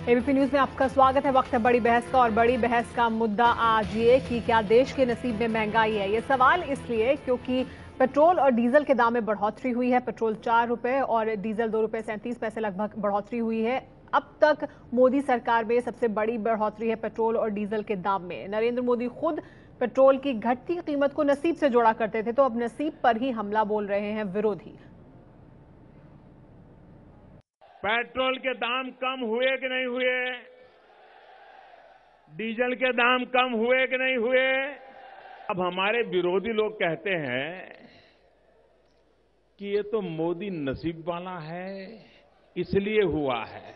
ABP news में आपका स्वागत है। वक्त है बड़ी बहस का, और बड़ी बहस का मुद्दा आज ये कि क्या देश के नसीब में महंगाई है। ये सवाल इसलिए क्योंकि पेट्रोल और डीजल के दाम में बढ़ोतरी हुई है। पेट्रोल 4 रुपए और डीजल 2 रुपए 37 पैसे लगभग बढ़ोतरी हुई है। अब तक मोदी सरकार में सबसे बड़ी बढ़ोतरी है पेट्रोल और डीजल के दाम में। नरेंद्र मोदी खुद पेट्रोल की घटती कीमत को नसीब से जोड़ा करते थे, तो अब नसीब पर ही हमला बोल रहे हैं विरोधी। पेट्रोल के दाम कम हुए कि नहीं हुए? डीजल के दाम कम हुए कि नहीं हुए? अब हमारे विरोधी लोग कहते हैं कि ये तो मोदी नसीब वाला है, इसलिए हुआ है।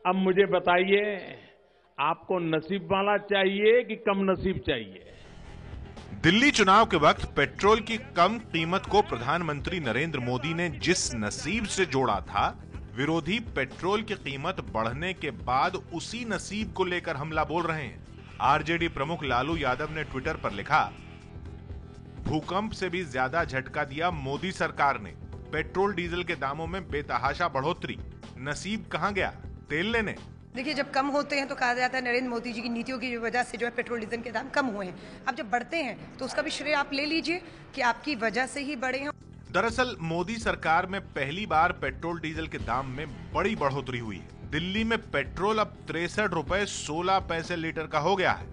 अब मुझे बताइए, आपको नसीब वाला चाहिए कि कम नसीब चाहिए? दिल्ली चुनाव के वक्त पेट्रोल की कम कीमत को प्रधानमंत्री नरेंद्र मोदी ने जिस नसीब से जोड़ा था, विरोधी पेट्रोल की कीमत बढ़ने के बाद उसी नसीब को लेकर हमला बोल रहे हैं। आरजेडी प्रमुख लालू यादव ने ट्विटर पर लिखा, भूकंप से भी ज्यादा झटका दिया मोदी सरकार ने। पेट्रोल डीजल के दामों में बेतहाशा बढ़ोतरी, नसीब कहां गया तेल लेने। देखिए, जब कम होते हैं तो कहा जाता है नरेंद्र मोदी जी की नीतियों की वजह से जो है पेट्रोल डीजल के दाम कम हुए हैं। अब जब बढ़ते हैं तो उसका भी श्रेय आप ले लीजिए कि आपकी वजह से ही बढ़े हैं। दरअसल मोदी सरकार में पहली बार पेट्रोल डीजल के दाम में बड़ी बढ़ोतरी हुई है। दिल्ली में पेट्रोल अब 63 रुपए 16 पैसे लीटर का हो गया है।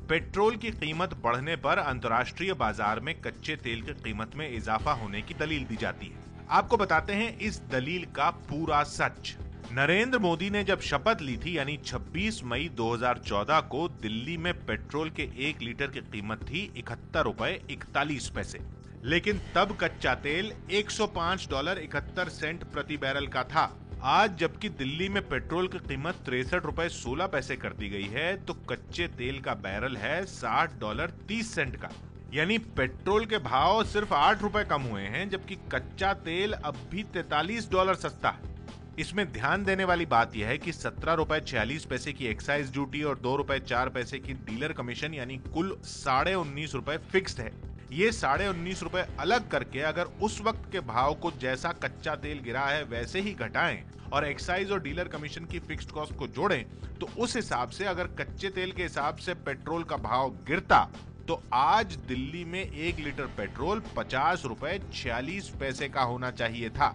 पेट्रोल की कीमत बढ़ने पर अंतर्राष्ट्रीय बाजार में कच्चे तेल की कीमत में इजाफा होने की दलील दी जाती है। आपको बताते हैं इस दलील का पूरा सच। नरेंद्र मोदी ने जब शपथ ली थी, यानी 26 मई 2014 को, दिल्ली में पेट्रोल के 1 लीटर की कीमत थी 71 रुपए 41 पैसे। लेकिन तब कच्चा तेल $105.71 प्रति बैरल का था। आज जबकि दिल्ली में पेट्रोल की कीमत 63 रुपए 16 पैसे कर दी गई है, तो कच्चे तेल का बैरल है $60.30 का। यानी पेट्रोल के भाव सिर्फ 8 रुपए कम हुए हैं, जबकि कच्चा तेल अब भी $43 सस्ता है। इसमें ध्यान देने वाली बात यह है कि 17 रुपए 46 पैसे की एक्साइज ड्यूटी और 2 रुपए 4 पैसे की डीलर कमीशन, यानी कुल 19.5 रुपए फिक्स्ड है। ये 19.5 रुपए अलग करके अगर उस वक्त के भाव को जैसा कच्चा तेल गिरा है वैसे ही घटाएं और एक्साइज और डीलर कमीशन की फिक्स्ड कॉस्ट को जोड़ें, तो उस हिसाब से अगर कच्चे तेल के हिसाब से पेट्रोल का भाव गिरता तो आज दिल्ली में 1 लीटर पेट्रोल 50 रुपए 46 पैसे का होना चाहिए था।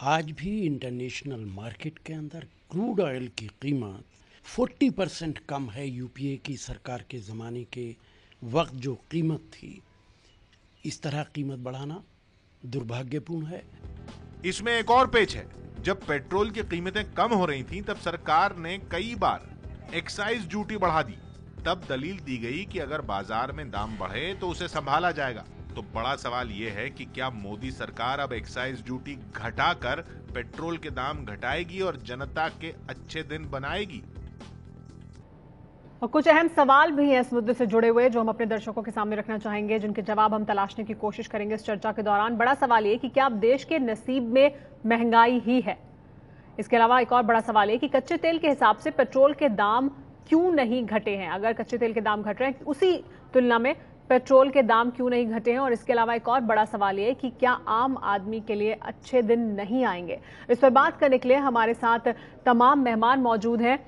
आज भी इंटरनेशनल मार्केट के अंदर क्रूड ऑयल की कीमत 40% कम है यूपीए की सरकार के ज़माने के वक्त जो कीमत थी। इस तरह कीमत बढ़ाना दुर्भाग्यपूर्ण है। इसमें एक और पेच है। जब पेट्रोल की कीमतें कम हो रही थीं, तब सरकार ने कई बार एक्साइज ड्यूटी बढ़ा दी। तब दलील दी गई कि अगर बाजार में दाम बढ़े तो उसे संभाला जाएगा। तो बड़ा सवाल यह है कि क्या मोदी सरकार अब एक्साइज ड्यूटी घटाकर पेट्रोल के दाम घटाएगी और जनता के अच्छे दिन बनाएगी? और कुछ अहम सवाल भी हैं इस मुद्दे से जुड़े हुए जो हम अपने दर्शकों के सामने रखना चाहेंगे, जिनके जवाब हम तलाशने की कोशिश करेंगे इस चर्चा के दौरान। बड़ा सवाल ये कि क्या अब देश के नसीब में महंगाई ही है? इसके अलावा एक और बड़ा सवाल ये कि कच्चे तेल के हिसाब से पेट्रोल के दाम क्यों नहीं घटे हैं? अगर कच्चे तेल के दाम घट रहे हैं, उसी तुलना में पेट्रोल के दाम क्यों नहीं घटे हैं? और इसके अलावा एक और बड़ा सवाल ये कि क्या आम आदमी के लिए अच्छे दिन नहीं आएंगे? इस पर बात करने के लिए हमारे साथ तमाम मेहमान मौजूद हैं।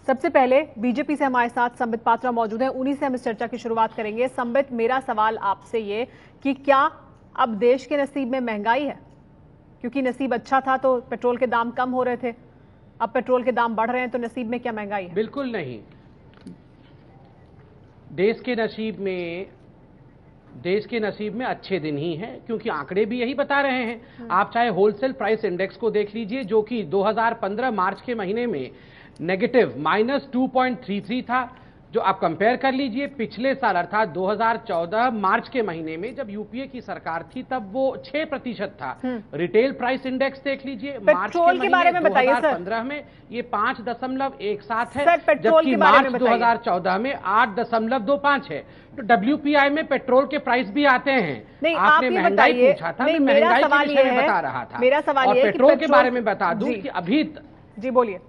सबसे पहले बीजेपी से हमारे साथ संबित पात्रा मौजूद हैं। उन्हीं से हम इस चर्चा की शुरुआत करेंगे। संबित, मेरा सवाल आपसे ये कि क्या अब देश के नसीब में महंगाई है? क्योंकि नसीब अच्छा था तो पेट्रोल के दाम कम हो रहे थे, अब पेट्रोल के दाम बढ़ रहे हैं, तो नसीब में क्या महंगाई है? बिल्कुल नहीं। देश के नसीब में अच्छे दिन ही हैं, क्योंकि आंकड़े भी यही बता रहे हैं। आप चाहे होलसेल प्राइस इंडेक्स को देख लीजिए, जो कि 2015 मार्च के महीने में नेगेटिव -2.33 था, जो आप कंपेयर कर लीजिए पिछले साल अर्थात 2014 मार्च के महीने में जब यूपीए की सरकार थी, तब वो 6% था। रिटेल प्राइस इंडेक्स देख लीजिए, मार्च के महीने 2015 में ये 5.17 है, जबकि मार्च 2014 में 8.25 है। तो WPI में पेट्रोल के प्राइस भी आते हैं। आपने महंगाई पूछा था, मैं महंगाई के विषय में बता रहा था। मेरा सवाल और पेट्रोल के बारे में बता दूं कि अभी जी बोलिए।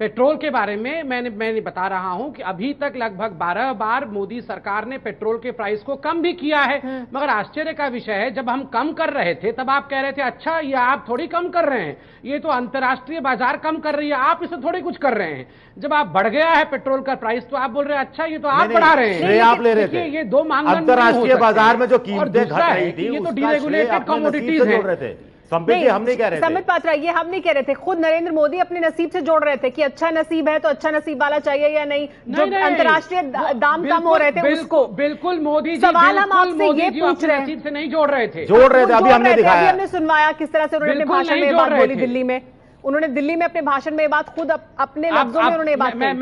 पेट्रोल के बारे में मैं बता रहा हूं कि अभी तक लगभग 12 बार मोदी सरकार ने पेट्रोल के प्राइस को कम भी किया है, मगर आश्चर्य का विषय है जब हम कम कर रहे थे तब आप कह रहे थे अच्छा ये आप थोड़ी कम कर रहे हैं, ये तो अंतर्राष्ट्रीय बाजार कम कर रही है, आप इसे थोड़ी कुछ कर रहे हैं। जब आप बढ़ गया है पेट्रोल का प्राइस तो आप बोल रहे हैं अच्छा ये तो आप बढ़ा रहे हैं, आप ले रहे थे। ये दो मानदंड अंतर्राष्ट्रीय बाजार में जो कीमतें घट रही थी ये तो डीरेगुलेटेड कमोडिटीज है। हम नहीं कह रहे थे। संबित पात्रा, ये हम नहीं कह रहे थे, खुद नरेंद्र मोदी अपने नसीब से जोड़ रहे थे कि अच्छा नसीब है तो अच्छा नसीब वाला चाहिए या नहीं, जो अंतर्राष्ट्रीय दाम कम हो रहे थे उसको। बिल्कुल मोदी जी, सवाल हम आपसे ये पूछ रहे हैं, नसीब से नहीं जोड़ रहे थे, जोड़ रहे थे। अभी हमने दिखाया, अभी हमने सुनवाया किस तरह से उन्होंने अपने भाषण में बात बोली दिल्ली में। उन्होंने दिल्ली में अपने भाषण में बात खुद अपने लफ्जों में उन्होंने बात कही।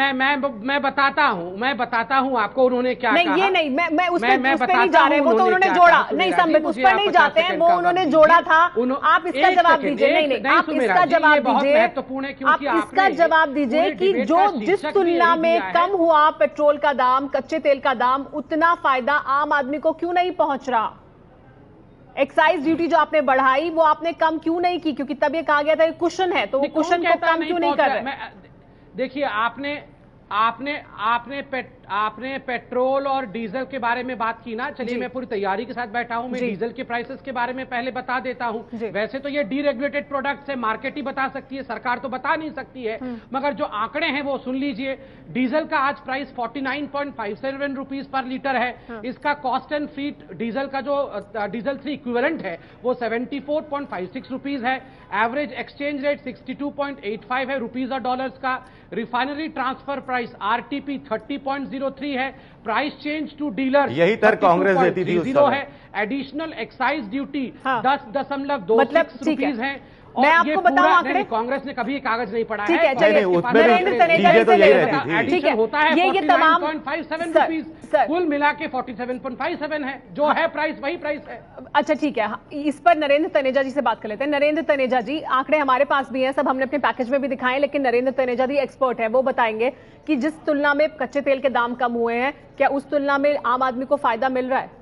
मैं बताता हूं आपको उन्होंने क्या कहा। नहीं ये नहीं, मैं उस पर नहीं जा रहे, वो तो उन्होंने जोड़ा। नहीं संबित, उस पर नहीं जाते हैं, वो उन्होंने जोड़ा था। आप इसका जवाब दीजिए। नहीं आप इसका जवाब दीजिए, आप इसका जवाब दीजिए कि जो जिस तुलना में कम हुआ पेट्रोल का दाम, कच्चे तेल का दाम, उतना फायदा आम आदमी को क्यों नहीं पहुंच रहा? एक्साइज ड्यूटी जो आपने बढ़ाई वो आपने कम क्यों नहीं की? क्योंकि तब ये कहा गया था कि कुशन है, तो वो कुशन को कम क्यों नहीं कर रहे? देखिए आपने पेट्रोल और डीजल के बारे में बात की ना, चलिए मैं पूरी तैयारी के साथ बैठा हूं, मैं डीजल के प्राइसेस के बारे में पहले बता देता हूं। वैसे तो ये डीरेगुलेटेड प्रोडक्ट्स है, मार्केट ही बता सकती है, सरकार तो बता नहीं सकती है, मगर जो आंकड़े हैं वो सुन लीजिए। डीजल का आज प्राइस 49.57 रुपीज पर लीटर है। इसका कॉस्ट एंड फीट डीजल का जो डीजल 3 इक्विवेलेंट है वो 74.56 रुपीज है। एवरेज एक्सचेंज रेट 62.85 है रुपीज और डॉलर्स का। रिफाइनरी ट्रांसफर प्राइस आरटीपी 30.03 है। प्राइस चेंज टू डीलर यही तक कांग्रेस देती थी उस समय। है। एडिशनल एक्साइज ड्यूटी 10.26 रुपीज है। मैं आपको बताऊं आंकड़े, कांग्रेस ने कभी कागज नहीं पढ़ा है। ठीक है, चलिए नरेंद्र तनेजा जी से ले लेते हैं। ठीक है, होता है ये तमाम 47 रुपीज, कुल मिला के 47.57 है, जो है प्राइस वही प्राइस है। अच्छा ठीक है, इस पर नरेंद्र तनेजा जी से बात कर लेते हैं। नरेंद्र तनेजा जी, आंकड़े हमारे पास भी हैं, सब हमने अपने पैकेज में भी दिखाए, लेकिन नरेंद्र तनेजा जी एक्सपर्ट है, वो बताएंगे कि जिस तुलना में कच्चे तेल के दाम कम हुए हैं, क्या उस तुलना में आम आदमी को फायदा मिल रहा है?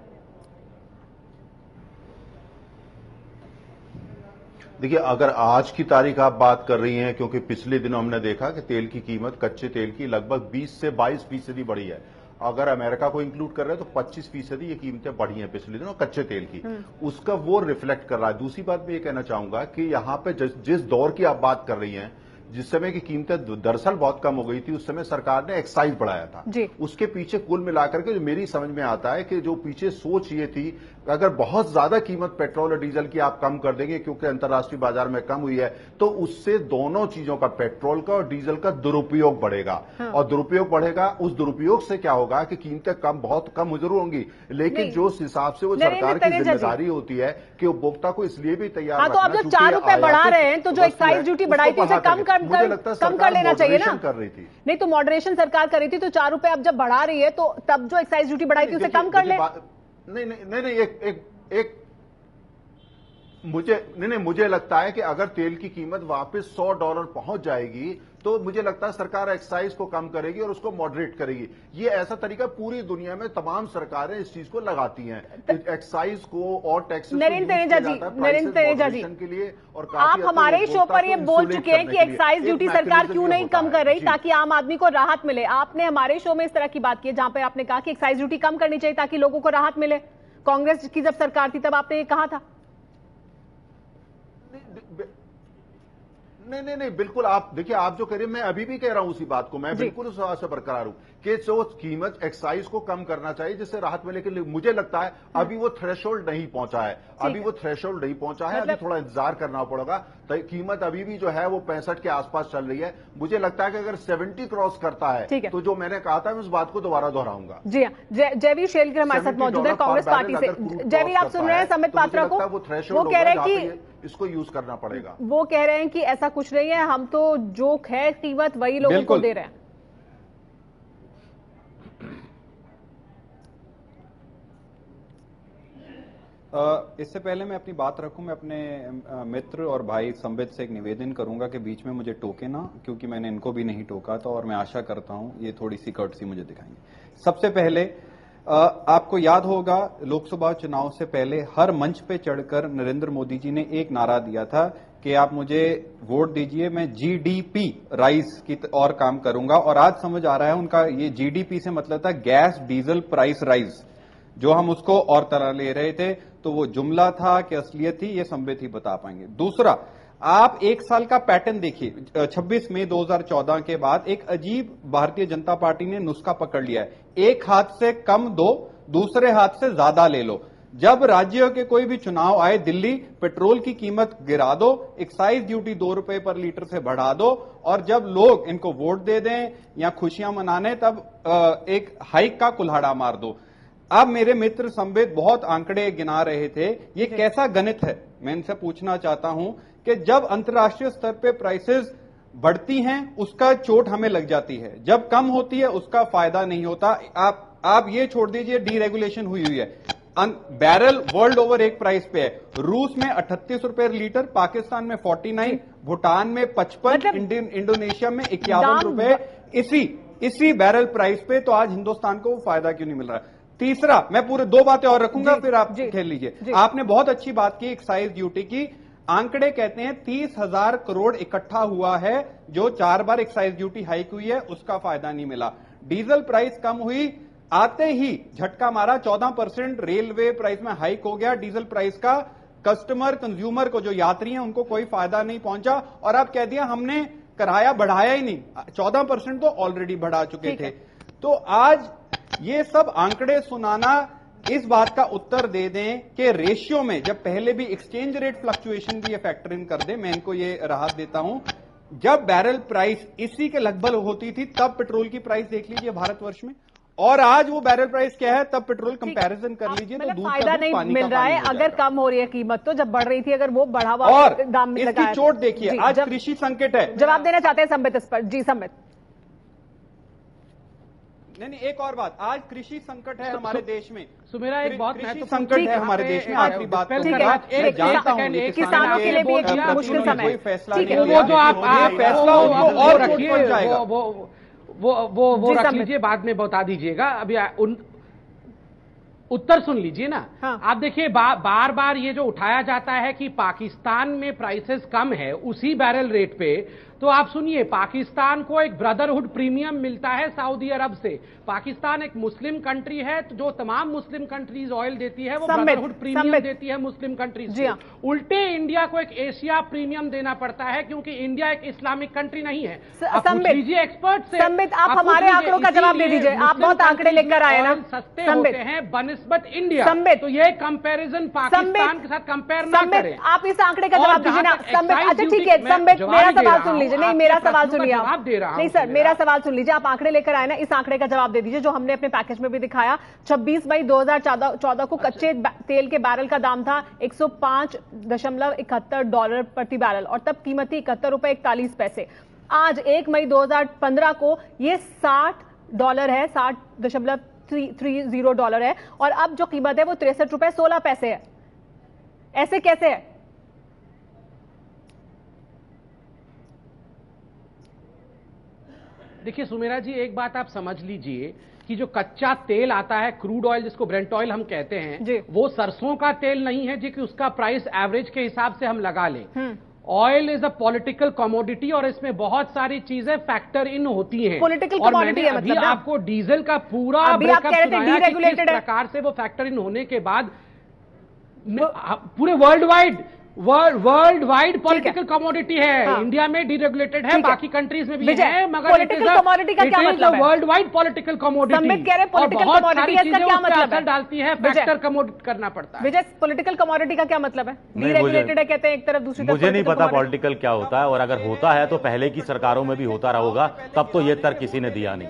देखिए, अगर आज की तारीख आप बात कर रही हैं, क्योंकि पिछले दिनों हमने देखा कि तेल की कीमत, कच्चे तेल की लगभग 20 से 22% बढ़ी है। अगर अमेरिका को इंक्लूड कर रहे हैं तो 25% ये कीमतें बढ़ी हैं पिछले दिनों कच्चे तेल की, उसका वो रिफ्लेक्ट कर रहा है। दूसरी बात मैं ये कहना चाहूंगा कि यहाँ पे जिस दौर की आप बात कर रही हैं, जिस समय की कीमतें दरअसल बहुत कम हो गई थी, उस समय सरकार ने एक्साइज बढ़ाया था। उसके पीछे कुल मिलाकर के जो मेरी समझ में आता है कि जो पीछे सोच ये थी, अगर बहुत ज्यादा कीमत पेट्रोल और डीजल की आप कम कर देंगे क्योंकि अंतर्राष्ट्रीय बाजार में कम हुई है, तो उससे दोनों चीजों का, पेट्रोल का और डीजल का दुरुपयोग बढ़ेगा। और दुरुपयोग बढ़ेगा, उस दुरुपयोग से क्या होगा कि कीमतें बहुत कम जरूर होंगी, लेकिन जो हिसाब से वो सरकार की जिम्मेदारी होती है कि उपभोक्ता को इसलिए भी तैयार रखना। तो आप जब 4 रुपए बढ़ा रहे हैं तो जो एक्साइज ड्यूटी बढ़ाई थी उसे कम कर लेना चाहिए ना। कर रही थी, नहीं तो मॉडरेशन सरकार कर रही थी, तो 4 रुपए अब जब बढ़ा रही है तो तब जो एक्साइज ड्यूटी बढ़ाई थी उसे कम कर ले। मुझे लगता है कि अगर तेल की कीमत वापस $100 पहुंच जाएगी तो मुझे लगता है सरकार एक्साइज को कम करेगी और उसको मॉडरेट करेगी। ये ऐसा तरीका पूरी दुनिया में तमाम सरकारें इस चीज को लगाती हैं, एक्साइज को और टैक्सेस को नरेंद्र तनेजा जी के लिए। और आप हमारे शो पर ये बोल चुके हैं कि एक्साइज ड्यूटी सरकार क्यों नहीं कम कर रही ताकि आम आदमी को राहत मिले। आपने हमारे शो में इस तरह की बात की जहां पर आपने कहा कि एक्साइज ड्यूटी कम करनी चाहिए ताकि लोगों को राहत मिले। कांग्रेस की जब सरकार थी तब आपने ये कहा था। नहीं, बिल्कुल। आप देखिए, आप जो कह रहे हैं, मैं अभी भी कह रहा हूं उसी बात को, मैं बिल्कुल उस बात से बरकरार हूं कि जो कीमत एक्साइज को कम करना चाहिए जिससे राहत मिले। के लिए मुझे लगता है अभी वो थ्रेशोल्ड नहीं पहुंचा है, अभी थोड़ा इंतजार करना पड़ेगा। तो कीमत अभी भी जो है वो 65 के आसपास चल रही है। मुझे लगता है कि अगर 70 क्रॉस करता है तो जो मैंने कहा था मैं उस बात को दोबारा दोहराऊंगा। जी हाँ, जयवीर शेलकर हमारे साथ मौजूद है कांग्रेस पार्टी से। जयवीर, आप सुन रहे हैं संबित पात्रा को, वो कह रहे हैं कि इसको यूज करना पड़ेगा। वो कह रहे हैं कि ऐसा कुछ नहीं है, हम तो जो है कीमत वही लोगों को दे रहे हैं। इससे पहले मैं अपनी बात रखूं, मैं अपने मित्र और भाई संबित से एक निवेदन करूंगा कि बीच में मुझे टोके ना, क्योंकि मैंने इनको भी नहीं टोका था और मैं आशा करता हूं ये थोड़ी सी कर्टसी मुझे दिखाएंगे। सबसे पहले आपको याद होगा लोकसभा चुनाव से पहले हर मंच पे चढ़कर नरेंद्र मोदी जी ने एक नारा दिया था कि आप मुझे वोट दीजिए, मैं जीडीपी राइज की और काम करूंगा। और आज समझ आ रहा है उनका ये जीडीपी से मतलब था गैस डीजल प्राइस राइज, जो हम उसको और तरह ले रहे थे। तो वो जुमला था कि असलियत थी, ये संबित ही बता पाएंगे। दूसरा, आप एक साल का पैटर्न देखिए। 26 मई 2014 के बाद एक अजीब भारतीय जनता पार्टी ने नुस्खा पकड़ लिया है, एक हाथ से कम दो, दूसरे हाथ से ज्यादा ले लो। जब राज्यों के कोई भी चुनाव आए, दिल्ली पेट्रोल की कीमत गिरा दो, एक्साइज ड्यूटी 2 रुपए पर लीटर से बढ़ा दो, और जब लोग इनको वोट दे दें या खुशियां मनाने, तब एक हाइक का कुल्हाड़ा मार दो। अब मेरे मित्र संबित बहुत आंकड़े गिना रहे थे, ये कैसा गणित है? मैं इनसे पूछना चाहता हूं कि जब अंतर्राष्ट्रीय स्तर पे प्राइसेस बढ़ती हैं उसका चोट हमें लग जाती है, जब कम होती है उसका फायदा नहीं होता। आप ये छोड़ दीजिए, डीरेगुलेशन हुई है, बैरल वर्ल्ड ओवर एक प्राइस पे है। रूस में 38 रुपए लीटर, पाकिस्तान में 49, भूटान में 55, इंडोनेशिया में 51 रुपए इसी बैरल प्राइस पे। तो आज हिंदुस्तान को फायदा क्यों नहीं मिल रहा? तीसरा, मैं पूरे 2 बातें और रखूंगा, फिर आप खेल लीजिए। आपने बहुत अच्छी बात की एक्साइज ड्यूटी की। आंकड़े कहते हैं 30,000 करोड़ इकट्ठा हुआ है, जो 4 बार एक्साइज ड्यूटी हाइक हुई है, उसका फायदा नहीं मिला। डीजल प्राइस कम हुई, आते ही झटका मारा, 14% रेलवे प्राइस में हाइक हो गया डीजल प्राइस का। कस्टमर कंज्यूमर को, जो यात्री हैं, उनको कोई फायदा नहीं पहुंचा। और आप कह दिया हमने किराया बढ़ाया ही नहीं, 14% तो ऑलरेडी बढ़ा चुके थे। तो आज ये सब आंकड़े सुनाना इस बात का उत्तर दे दें कि रेशियो में, जब पहले भी एक्सचेंज रेट फ्लक्चुएशन भी ये फैक्टर इन कर दे, मैं इनको ये राहत देता हूं। जब बैरल प्राइस इसी के लगभग होती थी, तब पेट्रोल की प्राइस देख लीजिए भारतवर्ष में, और आज वो बैरल प्राइस क्या है, तब पेट्रोल कंपैरिजन कर लीजिए, तो दूध फायदा नहीं मिल रहा है। अगर कम हो रही है कीमत तो जब बढ़ रही थी, अगर वो बढ़ावा और दाम में इसकी चोट देखिए, आज कृषि संकट है। जवाब देना चाहते हैं संबित इस पर? जी संबित। नहीं, एक और बात, आज कृषि संकट है हमारे देश में। सुमेरा, एक बहुत महत्वपूर्ण संकट है हमारे देश में। आखिरी बात किसानों के लिए भी एक मुश्किल समय है। फैसला वो जो आप फैसला और रखिए, वो रख लीजिए, बाद में बता दीजिएगा। अभी उत्तर सुन लीजिए ना। हाँ। आप देखिए, बार बार ये जो उठाया जाता है कि पाकिस्तान में प्राइसेस कम है उसी बैरल रेट पे, तो आप सुनिए, पाकिस्तान को एक ब्रदरहुड प्रीमियम मिलता है सऊदी अरब से। पाकिस्तान एक मुस्लिम कंट्री है, तो जो तमाम मुस्लिम कंट्रीज ऑयल देती है वो ब्रदरहुड प्रीमियम देती है मुस्लिम कंट्रीज को। उल्टे इंडिया को एक एशिया प्रीमियम देना पड़ता है, क्योंकि इंडिया एक इस्लामिक कंट्री नहीं है। लीजिए एक्सपर्ट से। संबित, आप हमारे आंकड़ों का जवाब दे दीजिए। आप बहुत आंकड़े लेकर आए ना, सस्ते होते हैं बनस्बत इंडिया। तो ये कंपेरिजन पाकिस्तान के साथ कंपेयर ना करें। आप इस आंकड़े का जवाब दीजिए ना संबित। अच्छा ठीक है संबित, मेरा सवाल सुन लीजिए। नहीं, मेरा सवाल सुनिए आप। नहीं सर, मेरा सवाल सुन लीजिए। आप आंकड़े लेकर आए ना, इस आंकड़े का जवाब दे दीजिए जो हमने अपने पैकेज में भी दिखाया। 26 मई 2014 को कच्चे तेल के बैरल का दाम था $105.71 प्रति बैरल, और तब कीमत थी $71.41। आज 1 मई 2015 को ये $60 है, $60.30 है, और अब जो कीमत है वो $63.16 है। ऐसे कैसे है? देखिए सुमेरा जी, एक बात आप समझ लीजिए कि जो कच्चा तेल आता है, क्रूड ऑयल जिसको ब्रेंट ऑयल हम कहते हैं, वो सरसों का तेल नहीं है जी कि उसका प्राइस एवरेज के हिसाब से हम लगा लें। Oil is a political commodity, और इसमें बहुत सारी चीजें फैक्टर इन होती हैं। पॉलिटिकल कमोडिटी है मतलब आपको डीजल का पूरा ब्रेकअप सुनाया कि किस प्रकार से वो फैक्टर इन होने के बाद पूरे वर्ल्ड वाइड पॉलिटिकल कमोडिटी है। हाँ। इंडिया में डीरेगुलेटेड है, बाकी कंट्रीज में भी है, मगर पॉलिटिकल कमोडिटी का क्या मतलब है? World wide political commodity. Sambit कह रहे हैं पॉलिटिकल कमोडिटी, इसका क्या मतलब है? असर डालती है, फैक्टर कमोडिट करना पड़ता है। विजय, पॉलिटिकल कमोडिटी का क्या मतलब है? डीरेगुलेटेड है कहते हैं एक तरफ, दूसरी तरफ मुझे नहीं पता पॉलिटिकल क्या होता है, और अगर होता है तो पहले की सरकारों में भी होता रहा होगा, तब तो ये तर्क किसी ने दिया नहीं।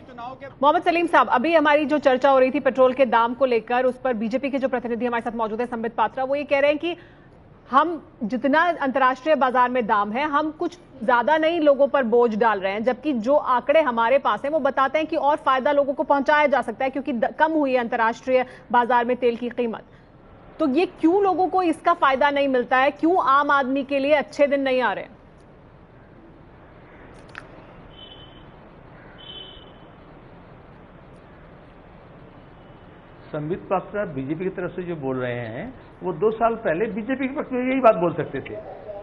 मोहम्मद सलीम साहब, अभी हमारी जो चर्चा हो रही थी पेट्रोल के दाम को लेकर, उस पर बीजेपी के जो प्रतिनिधि हमारे साथ मौजूद है संबित पात्रा, वो ये कह रहे हैं कि हम जितना अंतर्राष्ट्रीय बाजार में दाम है, हम कुछ ज्यादा नहीं लोगों पर बोझ डाल रहे हैं, जबकि जो आंकड़े हमारे पास हैं वो बताते हैं कि और फायदा लोगों को पहुंचाया जा सकता है, क्योंकि कम हुई है अंतर्राष्ट्रीय बाजार में तेल की कीमत। तो ये क्यों लोगों को इसका फायदा नहीं मिलता है? क्यों आम आदमी के लिए अच्छे दिन नहीं आ रहे? संबित पात्रा बीजेपी की तरफ से जो बोल रहे हैं, वो 2 साल पहले बीजेपी के पक्ष में यही बात बोल सकते थे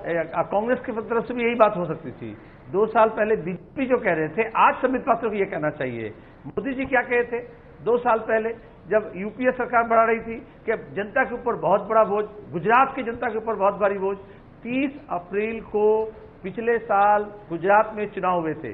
कांग्रेस की तरफ से भी यही बात हो सकती थी। 2 साल पहले बीजेपी जो कह रहे थे, आज संबित पात्रा को ये कहना चाहिए। मोदी जी क्या कहे थे 2 साल पहले, जब यूपीए सरकार बढ़ा रही थी कि जनता के ऊपर बहुत बड़ा बोझ, गुजरात की जनता के ऊपर बहुत भारी बोझ। 30 अप्रैल को पिछले साल गुजरात में चुनाव हुए थे,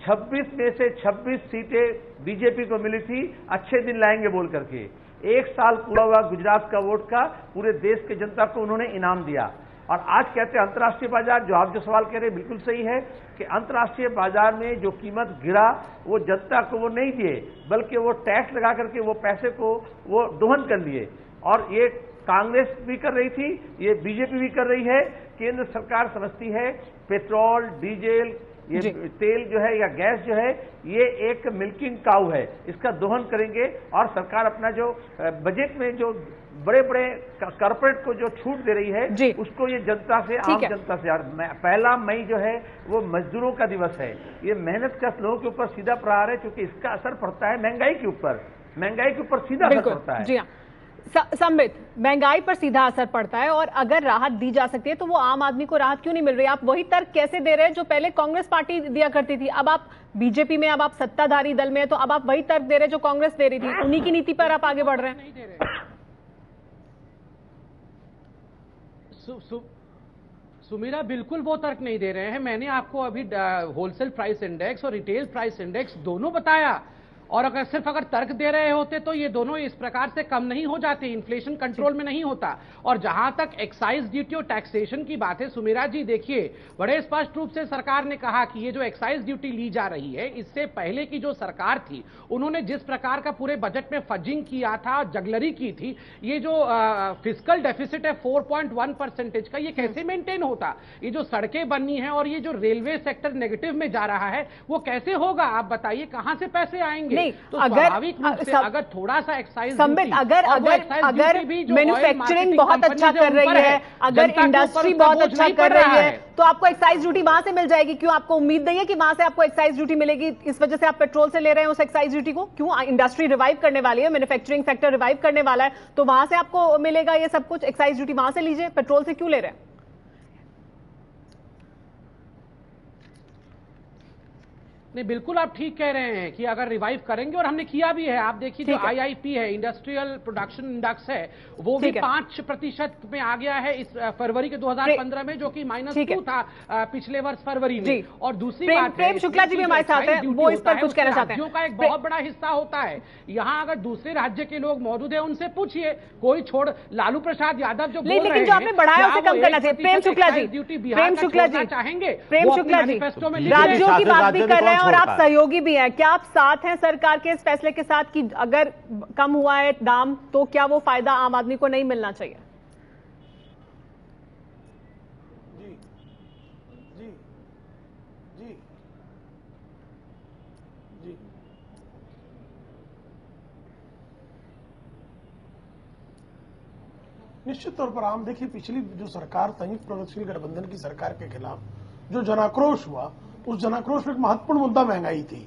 26 में से 26 सीटें बीजेपी को मिली थी, अच्छे दिन लाएंगे बोल करके। 1 साल पूरा हुआ गुजरात का वोट का, पूरे देश की जनता को उन्होंने इनाम दिया। और आज कहते हैं अंतर्राष्ट्रीय बाजार, जो आप जो सवाल कह रहे हैं बिल्कुल सही है कि अंतर्राष्ट्रीय बाजार में जो कीमत गिरा वो जनता को वो नहीं दिए, बल्कि वो टैक्स लगा करके वो पैसे को वो दोहन कर लिए। और ये कांग्रेस भी कर रही थी, ये बीजेपी भी कर रही है। केंद्र सरकार समझती है पेट्रोल, डीजल, ये तेल जो है या गैस जो है ये एक मिल्किंग काऊ है, इसका दोहन करेंगे। और सरकार अपना जो बजट में जो बड़े बड़े कॉर्पोरेट को जो छूट दे रही है उसको ये जनता से, आम जनता से, यार 1 मई जो है वो मजदूरों का दिवस है। ये मेहनत का लोगों के ऊपर सीधा प्रहार है, क्योंकि इसका असर पड़ता है महंगाई के ऊपर, महंगाई के ऊपर सीधा असर पड़ता है। जी हाँ संबित, महंगाई पर सीधा असर पड़ता है, और अगर राहत दी जा सकती है तो वो आम आदमी को राहत क्यों नहीं मिल रही? आप वही तर्क कैसे दे रहे हैं जो पहले कांग्रेस पार्टी दिया करती थी? अब आप बीजेपी में, अब आप सत्ताधारी दल में, तो अब आप वही तर्क दे रहे हैं जो कांग्रेस दे रही थी, उन्हीं की नीति पर आप आगे बढ़ रहे हैं। सुमीरा, बिल्कुल वो तर्क नहीं दे रहे हैं। मैंने आपको अभी होलसेल प्राइस इंडेक्स और रिटेल प्राइस इंडेक्स दोनों बताया, और अगर सिर्फ तर्क दे रहे होते तो ये दोनों इस प्रकार से कम नहीं हो जाते, इन्फ्लेशन कंट्रोल में नहीं होता। और जहां तक एक्साइज ड्यूटी और टैक्सेशन की बात है, सुमीरा जी देखिए, बड़े स्पष्ट रूप से सरकार ने कहा कि ये जो एक्साइज ड्यूटी ली जा रही है, इससे पहले की जो सरकार थी उन्होंने जिस प्रकार का पूरे बजट में फजिंग किया था, जगलरी की थी, ये जो फिस्कल डेफिसिट है 4.1% का, ये कैसे मेंटेन होता? ये जो सड़कें बननी है और ये जो रेलवे सेक्टर नेगेटिव में जा रहा है, वो कैसे होगा? आप बताइए, कहां से पैसे आएंगे? तो स्वाभाविक रूप से अगर थोड़ा सा एक्साइज संबित, अगर मैन्युफैक्चरिंग बहुत अच्छा कर रही है, अगर इंडस्ट्री बहुत अच्छा कर रही है, तो आपको एक्साइज ड्यूटी वहां से मिल जाएगी। क्यों आपको उम्मीद नहीं है कि वहां से आपको एक्साइज ड्यूटी मिलेगी? इस वजह से आप पेट्रोल से ले रहे हैं उस एक्साइज ड्यूटी को? क्यों? इंडस्ट्री रिवाइव करने वाली है, मैन्युफैक्चरिंग सेक्टर रिवाइव करने वाला है, तो वहां से आपको मिलेगा ये सब कुछ। एक्साइज ड्यूटी वहां से लीजिए, पेट्रोल से क्यों ले रहे हैं? नहीं, बिल्कुल आप ठीक कह रहे हैं कि अगर रिवाइव करेंगे, और हमने किया भी है। आप देखिए जो IIP है, इंडस्ट्रियल प्रोडक्शन इंडेक्स है, वो भी 5% में आ गया है इस फरवरी के 2015 में, जो कि -2 था पिछले वर्ष फरवरी में। और दूसरी बात, प्रेम शुक्ला जी भी हमारे साथ हैं, वो इस पर कुछ कहना चाहते हैं। राज्यों का एक बहुत बड़ा हिस्सा होता है। यहाँ अगर दूसरे राज्य के लोग मौजूद है, उनसे पूछिए, कोई छोड़ लालू प्रसाद यादव जो बोल रहे हैं, जो आपने बढ़ाया उसे कम करना चाहिए। प्रेम शुक्ला जी, प्रेम शुक्ला जी चाहेंगे, प्रेम शुक्ला जी राज्यों की बात भी कर रहे हैं और आप सहयोगी भी हैं, क्या आप साथ हैं सरकार के इस फैसले के साथ कि अगर कम हुआ है दाम तो क्या वो फायदा आम आदमी को नहीं मिलना चाहिए? जी जी जी जी निश्चित तौर पर हम देखिए, पिछली जो सरकार संयुक्त प्रगतिशील गठबंधन की सरकार के खिलाफ जो जनाक्रोश हुआ, उस जनाक्रोश में एक महत्वपूर्ण मुद्दा महंगाई थी,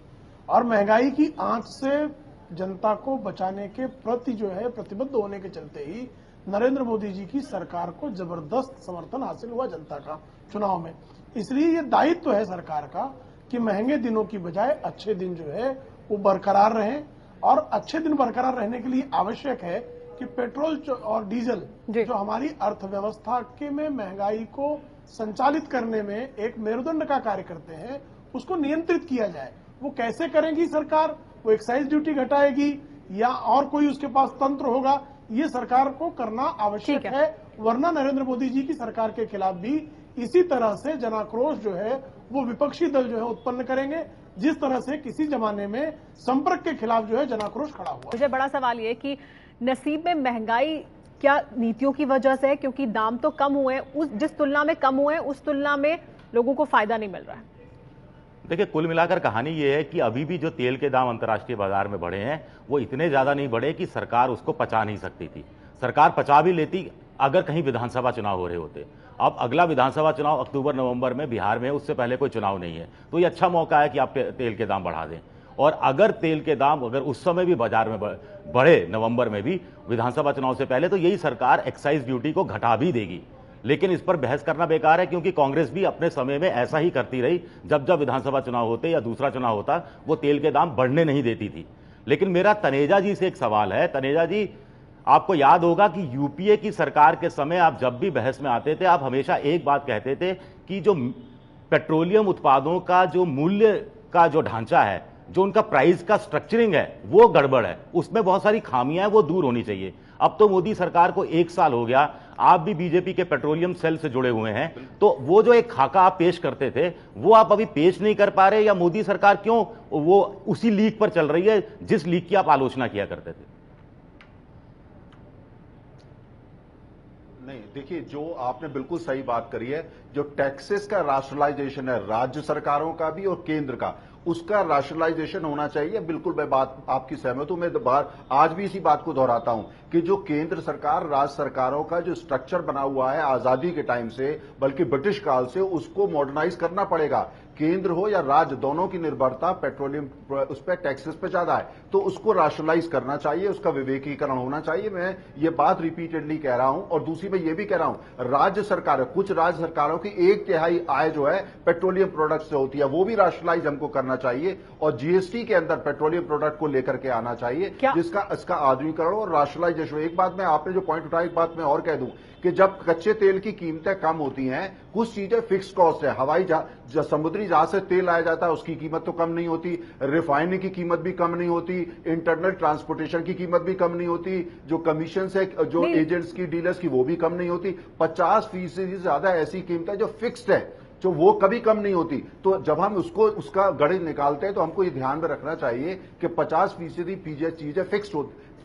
और महंगाई की आंच से जनता को बचाने के प्रति जो है प्रतिबद्ध होने के चलते ही नरेंद्र मोदी जी की सरकार को जबरदस्त समर्थन हासिल हुआ जनता का चुनाव में। इसलिए ये दायित्व है सरकार का कि महंगे दिनों की बजाय अच्छे दिन जो है वो बरकरार रहें, और अच्छे दिन बरकरार रहने के लिए आवश्यक है कि पेट्रोल और डीजल जो हमारी अर्थव्यवस्था के में महंगाई को संचालित करने में एक मेरुदंड का कार्य करते हैं, उसको नियंत्रित किया जाए। वो कैसे करेंगी सरकार? वो एक्साइज ड्यूटी घटाएगी या और कोई उसके पास तंत्र होगा? ये सरकार को करना आवश्यक है, वरना नरेंद्र मोदी जी की सरकार के खिलाफ भी इसी तरह से जनाक्रोश जो है वो विपक्षी दल जो है उत्पन्न करेंगे, जिस तरह से किसी जमाने में संपर्क के खिलाफ जो है जनाक्रोश खड़ा हुआ। मुझे बड़ा सवाल ये कि नसीब में महंगाई क्या नीतियों की वजह से है? क्योंकि दाम तो कम हुए, उस जिस तुलना में कम हुए उस तुलना में लोगों को फायदा नहीं मिल रहा है। देखिए, कुल मिलाकर कहानी ये है कि अभी भी जो तेल के दाम अंतर्राष्ट्रीय बाजार में बढ़े हैं वो इतने ज्यादा नहीं बढ़े कि सरकार उसको पचा नहीं सकती थी। सरकार पचा भी लेती अगर कहीं विधानसभा चुनाव हो रहे होते। अब अगला विधानसभा चुनाव अक्टूबर नवंबर में बिहार में, उससे पहले कोई चुनाव नहीं है, तो ये अच्छा मौका है कि आप तेल के दाम बढ़ा दें। और अगर तेल के दाम अगर उस समय भी बाजार में बढ़े, नवंबर में भी विधानसभा चुनाव से पहले, तो यही सरकार एक्साइज ड्यूटी को घटा भी देगी। लेकिन इस पर बहस करना बेकार है, क्योंकि कांग्रेस भी अपने समय में ऐसा ही करती रही। जब जब विधानसभा चुनाव होते या दूसरा चुनाव होता, वो तेल के दाम बढ़ने नहीं देती थी। लेकिन मेरा तनेजा जी से एक सवाल है। तनेजा जी, आपको याद होगा कि यूपीए की सरकार के समय आप जब भी बहस में आते थे, आप हमेशा एक बात कहते थे कि जो पेट्रोलियम उत्पादों का जो मूल्य का जो ढांचा है, जो उनका प्राइस का स्ट्रक्चरिंग है, वो गड़बड़ है, उसमें बहुत सारी खामियां हैं, वो दूर होनी चाहिए। अब तो मोदी सरकार को 1 साल हो गया, आप भी बीजेपी के पेट्रोलियम सेल से जुड़े हुए हैं, तो वो जो एक खाका आप पेश करते थे, वो आप अभी पेश नहीं कर पा रहे, या मोदी सरकार क्यों वो उसी लीक पर चल रही है जिस लीक की आप आलोचना किया करते थे? नहीं, देखिए, जो आपने बिल्कुल सही बात करी है। जो टैक्सेस का राशनलाइजेशन है, राज्य सरकारों का भी और केंद्र का, उसका राशनलाइजेशन होना चाहिए। बिल्कुल मैं बात आपकी सहमत हूं। मैं आज भी इसी बात को दोहराता हूं कि जो केंद्र सरकार, राज्य सरकारों का जो स्ट्रक्चर बना हुआ है आजादी के टाइम से, बल्कि ब्रिटिश काल से, उसको मॉडर्नाइज करना पड़ेगा। केंद्र हो या राज्य, दोनों की निर्भरता पेट्रोलियम उस पर टैक्सेस पे ज्यादा है, तो उसको राशनलाइज करना चाहिए, उसका विवेकीकरण होना चाहिए। मैं ये बात रिपीटेडली कह रहा हूं। और दूसरी मैं ये भी कह रहा हूं, राज्य सरकार, कुछ राज्य सरकारों की 1/3 आय जो है पेट्रोलियम प्रोडक्ट से होती है, वो भी राशनलाइज हमको करना चाहिए और जीएसटी के अंदर पेट्रोलियम प्रोडक्ट को लेकर के आना चाहिए, जिसका इसका आधुनिकीकरण और राशनलाइजेशन। एक बात मैं, आपने जो पॉइंट उठाया, एक बात मैं और कह दूं कि जब कच्चे तेल की कीमतें कम होती हैं, कुछ चीजें फिक्स कॉस्ट है। हवाई जहाज, समुद्री जहाज से तेल लाया जाता है, उसकी कीमत तो कम नहीं होती, रिफाइनरी की कीमत भी कम नहीं होती, इंटरनल ट्रांसपोर्टेशन की कीमत भी कम नहीं होती, जो कमीशन है जो एजेंट्स की, डीलर्स की, वो भी कम नहीं होती। 50% से ज्यादा ऐसी कीमतें जो फिक्स्ड है, जो वो कभी कम नहीं होती। तो जब हम उसका गणित निकालते हैं, तो हमको ये ध्यान में रखना चाहिए कि 50% चीजें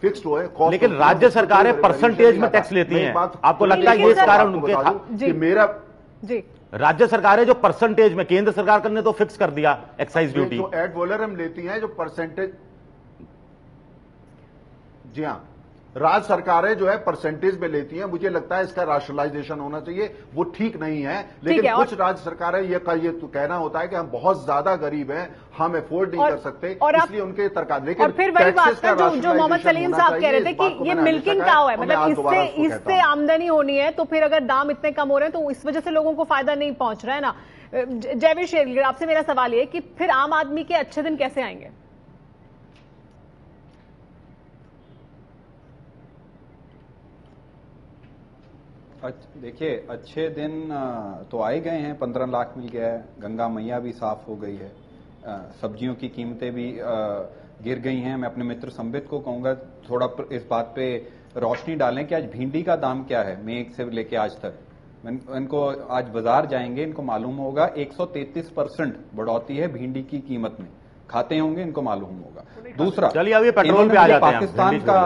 फिक्स्ड हो है। लेकिन राज्य सरकारें परसेंटेज में टैक्स लेती हैं, आपको लगता है ये इस कारण उनके मेरा जी, राज्य सरकारें जो परसेंटेज में, केंद्र सरकार ने तो फिक्स कर दिया एक्साइज ड्यूटी, जो एड वॉलरम लेती हैं, जो परसेंटेज, जी हाँ, राज्य सरकारें जो है परसेंटेज में लेती हैं। मुझे लगता है इसका राशनलाइजेशन होना चाहिए, वो ठीक नहीं है। लेकिन कुछ राज्य सरकारें ये तो कहना होता है कि हम बहुत ज्यादा गरीब हैं, हम अफोर्ड नहीं कर सकते, इसलिए उनके सरकार। लेकिन और फिर वही बात है जो मोहम्मद सलीम साहब कह रहे थे कि ये मिल्किंग काउ है, मतलब इससे आमदनी होनी है, तो फिर अगर दाम इतने कम हो रहे हैं तो इस वजह से लोगों को फायदा नहीं पहुंच रहा है ना। जयवीर शेरगिल, आपसे मेरा सवाल ये कि फिर आम आदमी के अच्छे दिन कैसे आएंगे? देखिए, अच्छे दिन तो आए गए हैं। 15 लाख मिल गया है, गंगा मैया भी साफ हो गई है, सब्जियों की कीमतें भी गिर गई हैं। मैं अपने मित्र संबित को कहूंगा थोड़ा इस बात पे रोशनी डालें कि आज भिंडी का दाम क्या है, मई 1 से लेके आज तक। इनको आज बाजार जाएंगे, इनको मालूम होगा 133% बढ़ोतरी है भिंडी की कीमत में। खाते होंगे, इनको मालूम होगा। दूसरा, चलिए अभी पेट्रोल पे आ जाते हैं। पाकिस्तान का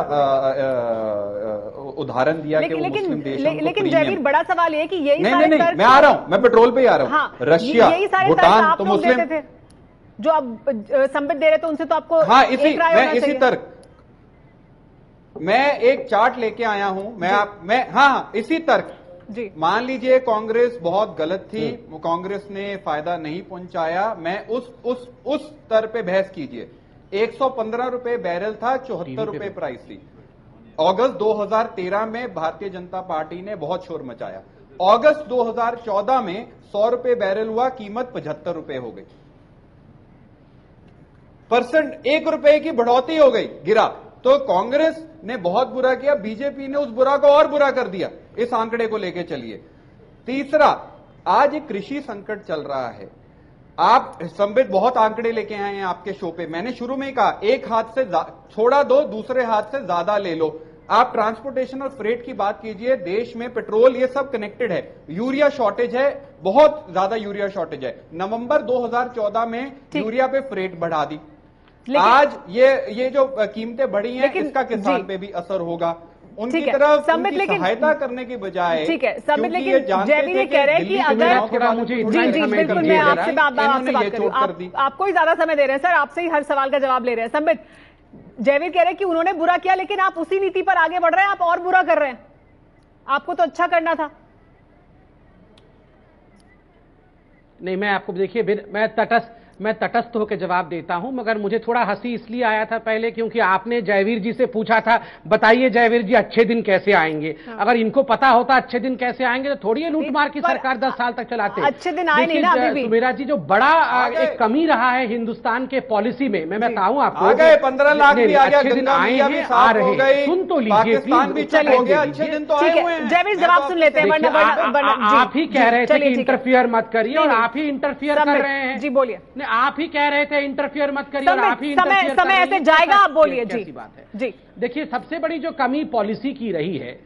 उदाहरण दिया कि वो मुस्लिम देशों को लेकिन जयवीर, बड़ा सवाल ये कि यही नहीं, मैं आ रहा हूं, मैं पेट्रोल पे ही आ रहा हूं। हाँ, रशिया, भूटान तो मुस्लिम देते थे, जो अब संबित दे रहे थे उनसे तो आपको हाँ, इसी तर्क मैं एक चार्ट लेके आया हूं। हाँ, इसी तर्क। मान लीजिए कांग्रेस बहुत गलत थी, कांग्रेस ने फायदा नहीं पहुंचाया, मैं उस स्तर पे बहस कीजिए। 115 रुपए बैरल था, 74 रुपए प्राइस थी। अगस्त 2013 में भारतीय जनता पार्टी ने बहुत शोर मचाया। अगस्त 2014 में 100 रुपए बैरल हुआ, कीमत 75 रुपए हो गई। 1 रुपए की बढ़ोतरी हो गई, गिरा। तो कांग्रेस ने बहुत बुरा किया, बीजेपी ने उस बुरा को और बुरा कर दिया। इस आंकड़े को लेके चलिए। तीसरा, आज एक कृषि संकट चल रहा है। आप संबित बहुत आंकड़े लेके आए हैं आपके शो पे। मैंने शुरू में ही कहा, एक हाथ से छोड़ा दो, दूसरे हाथ से ज्यादा ले लो। आप ट्रांसपोर्टेशन और फ्रेट की बात कीजिए, देश में पेट्रोल ये सब कनेक्टेड है। यूरिया शॉर्टेज है, बहुत ज्यादा यूरिया शॉर्टेज है। नवंबर 2014 में यूरिया पे फ्रेट बढ़ा दी। आज ये जो कीमतें बढ़ी हैं, इसका किसान पे भी असर होगा। उनकी तरफ उनकी सहायता करने की बजाय, ठीक है संबित, लेकिन जयवीर ये कह रहे हैं कि अगर जी बिल्कुल, मैं आपसे बात करूं, आपको ही ज्यादा समय दे रहे हैं सर, आपसे ही हर सवाल का जवाब ले रहे हैं। संबित, जयवीर कह रहे हैं कि उन्होंने बुरा किया, लेकिन आप उसी नीति पर आगे बढ़ रहे हैं, आप और बुरा कर रहे हैं। आपको तो अच्छा करना था। नहीं, मैं आपको देखिए, मैं तटस्थ मैं तटस्थ होकर जवाब देता हूं, मगर मुझे थोड़ा हंसी इसलिए आया था पहले क्योंकि आपने जयवीर जी से पूछा था, बताइए जयवीर जी अच्छे दिन कैसे आएंगे। अगर इनको पता होता अच्छे दिन कैसे आएंगे तो थोड़ी लूटमार की सरकार 10 साल तक चलाते। अच्छे दिन आए नहीं ना अभी भी। सुमेरा जी, जो बड़ा एक कमी रहा है हिंदुस्तान के पॉलिसी में, मैं बताऊं आपको, आ गए 15 लाख भी आ गया, अच्छे दिन आए हैं, आ रहे हैं, सुन तो लीजिए प्लीज। अच्छे दिन तो आए हुए हैं। जयवीर जवाब सुन लेते हैं। आप ही कह रहे थे कि इंटरफियर मत करिए और आप ही इंटरफियर कर रहे हैं। जी बोलिए। आप ही कह रहे थे इंटरफियर मत करिए और आप ही समय ऐसे जाएगा, आप बोलिए। जी बात है जी। देखिए, सबसे बड़ी जो कमी पॉलिसी की रही है,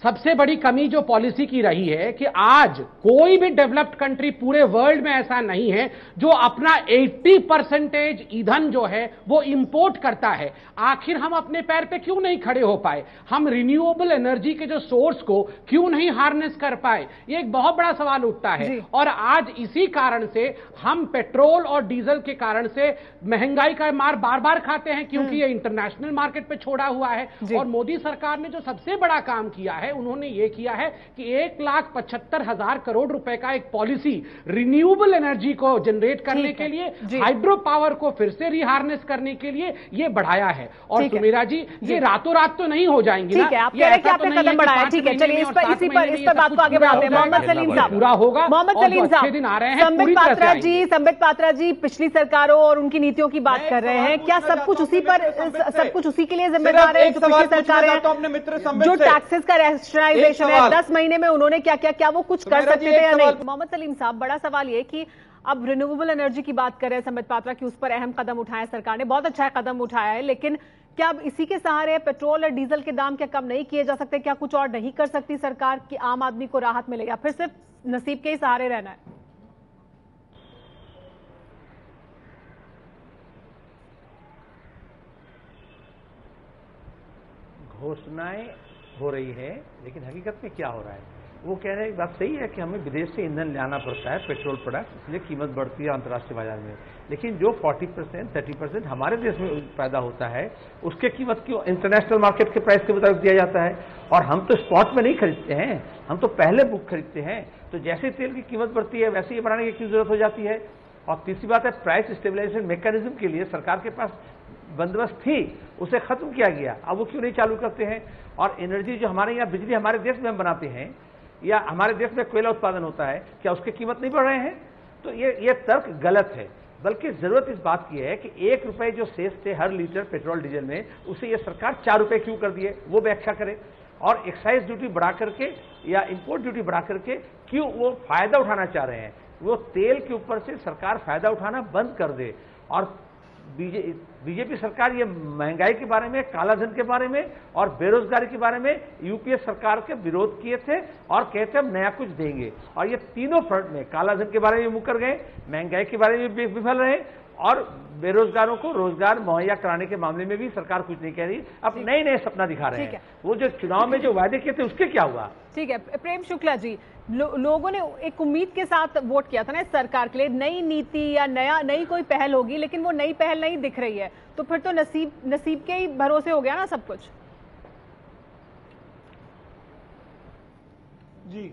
सबसे बड़ी कमी जो पॉलिसी की रही है कि आज कोई भी डेवलप्ड कंट्री पूरे वर्ल्ड में ऐसा नहीं है जो अपना 80% ईंधन जो है वो इंपोर्ट करता है। आखिर हम अपने पैर पे क्यों नहीं खड़े हो पाए? हम रिन्यूएबल एनर्जी के जो सोर्स को क्यों नहीं हार्नेस कर पाए? ये एक बहुत बड़ा सवाल उठता है। और आज इसी कारण से हम पेट्रोल और डीजल के कारण से महंगाई का मार बार बार खाते हैं, क्योंकि ये इंटरनेशनल मार्केट पे छोड़ा हुआ है। और मोदी सरकार ने जो सबसे बड़ा काम किया है, उन्होंने ये किया है कि 1,75,000 करोड़ रुपए का एक पॉलिसी रिन्यूएबल एनर्जी को जनरेट करने के लिए, हाइड्रो पावर को फिर से रिहार्नेस करने के लिए ये बढ़ाया है। और सुमेरा जी, ये रातों रात तो नहीं हो जाएंगी ना। आप कह रहे हैं कि आपने कदम बढ़ाया। ठीक है, चलिए इस पर बात को आगे बढ़ाते हैं। मोहम्मद सलीम साहब पूरा होगा। मोहम्मद सलीम साहब, दिन आ रहे हैं। संबित पात्रा जी पिछली सरकारों और उनकी नीतियों की बात कर रहे हैं। क्या सब कुछ उसी पर, सब कुछ उसी के लिए जिम्मेदार है जो पिछली सरकार है? जो टैक्सेस का रैशनलाइजेशन है 10 महीने में उन्होंने क्या किया, क्या वो कुछ कर सकते थे या नहीं? मोहम्मद सलीम साहब, बड़ा सवाल ये कि अब रिन्यूएबल एनर्जी की बात कर रहे हैं संबित पात्रा की, उस पर अहम कदम उठाया सरकार ने, बहुत अच्छा कदम उठाया है, लेकिन क्या अब इसी के सहारे पेट्रोल और डीजल के दाम क्या कम नहीं किए जा सकते? क्या कुछ और नहीं कर सकती सरकार कि आम आदमी को राहत मिले, या फिर सिर्फ नसीब के ही सहारे रहना है? घोषणाएं हो रही है, लेकिन हकीकत में क्या हो रहा है? वो कह रहे हैं, बात सही है कि हमें विदेश से ईंधन लाना पड़ता है, पेट्रोल प्रोडक्ट, इसलिए कीमत बढ़ती है अंतर्राष्ट्रीय बाजार में। लेकिन जो 40% 30% हमारे देश में पैदा होता है, उसके कीमत क्यों इंटरनेशनल मार्केट के प्राइस के मुताबिक दिया जाता है? और हम तो स्पॉट में नहीं खरीदते हैं, हम तो पहले बुक खरीदते हैं। तो जैसे तेल की कीमत बढ़ती है वैसे ही बढ़ाने की जरूरत हो जाती है। और तीसरी बात है, प्राइस स्टेबलाइजेशन मैकेनिज्म के लिए सरकार के पास बंदोबस्त थी, उसे खत्म किया गया, अब वो क्यों नहीं चालू करते हैं? और एनर्जी जो हमारे यहाँ बिजली हमारे देश में हम बनाते हैं, या हमारे देश में कोयला उत्पादन होता है, क्या उसकी कीमत नहीं बढ़ रहे हैं? तो ये तर्क गलत है। बल्कि जरूरत इस बात की है कि 1 रुपए जो शेष थे हर लीटर पेट्रोल डीजल में, उसे ये सरकार 4 रुपए क्यों कर दिए, वो व्याख्या करे। और एक्साइज ड्यूटी बढ़ा करके या इंपोर्ट ड्यूटी बढ़ा करके क्यों वो फायदा उठाना चाह रहे हैं? वो तेल के ऊपर से सरकार फायदा उठाना बंद कर दे। और बीजेपी सरकार ये महंगाई के बारे में, कालाधन के बारे में और बेरोजगारी के बारे में यूपीए सरकार के विरोध किए थे और कहते हम नया कुछ देंगे। और ये तीनों फ्रंट में, कालाधन के बारे में मुकर गए, महंगाई के बारे में भी विफल रहे और बेरोजगारों को रोजगार मुहैया कराने के मामले में भी सरकार कुछ नहीं कह रही। अब नए नए सपना दिखा रहे हैं। वो जो चुनाव में जो वायदे किए थे उसके क्या हुआ? ठीक है, प्रेम शुक्ला जी, लोगों ने एक उम्मीद के साथ वोट किया था ना इस सरकार के लिए, नई नीति या नई कोई पहल होगी, लेकिन वो नई पहल नहीं दिख रही है। तो फिर तो नसीब के ही भरोसे हो गया ना सब कुछ। जी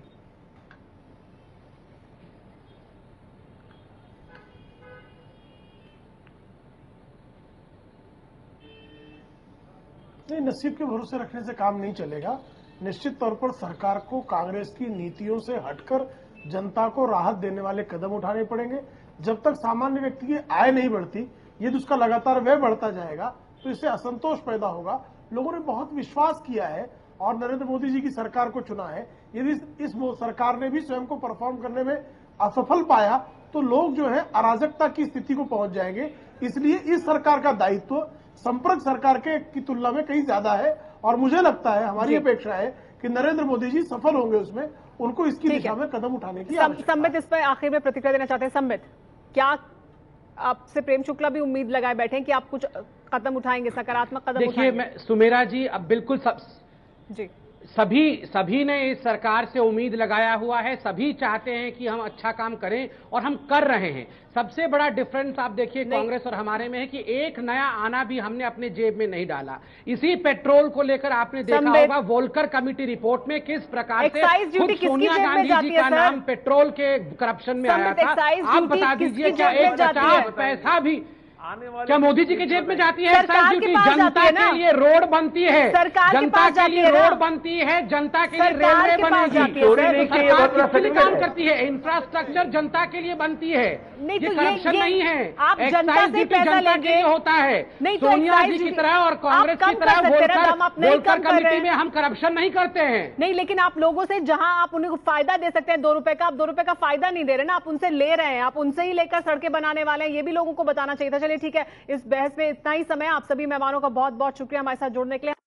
नहीं, नसीब के भरोसे रखने से काम नहीं चलेगा। निश्चित तौर पर सरकार को कांग्रेस की नीतियों से हटकर जनता को राहत देने वाले कदम उठाने पड़ेंगे। जब तक सामान्य व्यक्ति की आय नहीं बढ़ती, यदि उसका लगातार व्यय बढ़ता जाएगा तो इससे असंतोष पैदा होगा। लोगों ने बहुत विश्वास किया है और नरेंद्र मोदी जी की सरकार को चुना है। यदि इस सरकार ने भी स्वयं को परफॉर्म करने में असफल पाया तो लोग जो है अराजकता की स्थिति को पहुंच जाएंगे। इसलिए इस सरकार का दायित्व संपर्क सरकार की तुलना में कहीं ज्यादा है और मुझे लगता है, हमारी अपेक्षा है कि नरेंद्र मोदी जी सफल होंगे उसमें। उनको इसकी दिशा में कदम उठाने की आवश्यकता है। संबित, इस पर आखिर में प्रतिक्रिया देना चाहते हैं। संबित, क्या आपसे प्रेम शुक्ला भी उम्मीद लगाए बैठे हैं कि आप कुछ कदम उठाएंगे, सकारात्मक कदम उठाएंगे? देखिए, मैं सुमेरा जी अब बिल्कुल सब जी सभी ने इस सरकार से उम्मीद लगाया हुआ है, सभी चाहते हैं कि हम अच्छा काम करें और हम कर रहे हैं। सबसे बड़ा डिफरेंस आप देखिए कांग्रेस और हमारे में है कि एक नया आना भी हमने अपने जेब में नहीं डाला। इसी पेट्रोल को लेकर आपने देखा होगा वोल्कर कमेटी रिपोर्ट में किस प्रकार से खुद सोनिया गांधी जी का नाम पेट्रोल के करप्शन में आया था। आप बता दीजिए क्या 1 पैसा भी क्या मोदी जी के जेब में जाती है एक्साइज ड्यूटी? जनता के लिए रोड बनती है, जनता के लिए रोड बनती है, जनता के लिए रेलवे बनेगी, सरकार किस लिए काम करती है? इंफ्रास्ट्रक्चर जनता के लिए बनती है, ये करप्शन नहीं है। एक्साइज ड्यूटी जनता के लिए होता है। सोनिया जी की तरह और कांग्रेस की तरह वोल्कर कमेटी में हम करप्शन नहीं करते हैं। नहीं, लेकिन आप लोगों से जहां आप उन्हें फायदा दे सकते हैं 2 रुपए का, आप 2 रुपए का फायदा नहीं दे रहे ना, आप उनसे ले रहे हैं, आप उनसे ही लेकर सड़कें बनाने वाले हैं। ये भी लोगों को बताना चाहिए था। चलिए ठीक है, इस बहस में इतना ही समय। आप सभी मेहमानों का बहुत बहुत शुक्रिया हमारे साथ जुड़ने के लिए।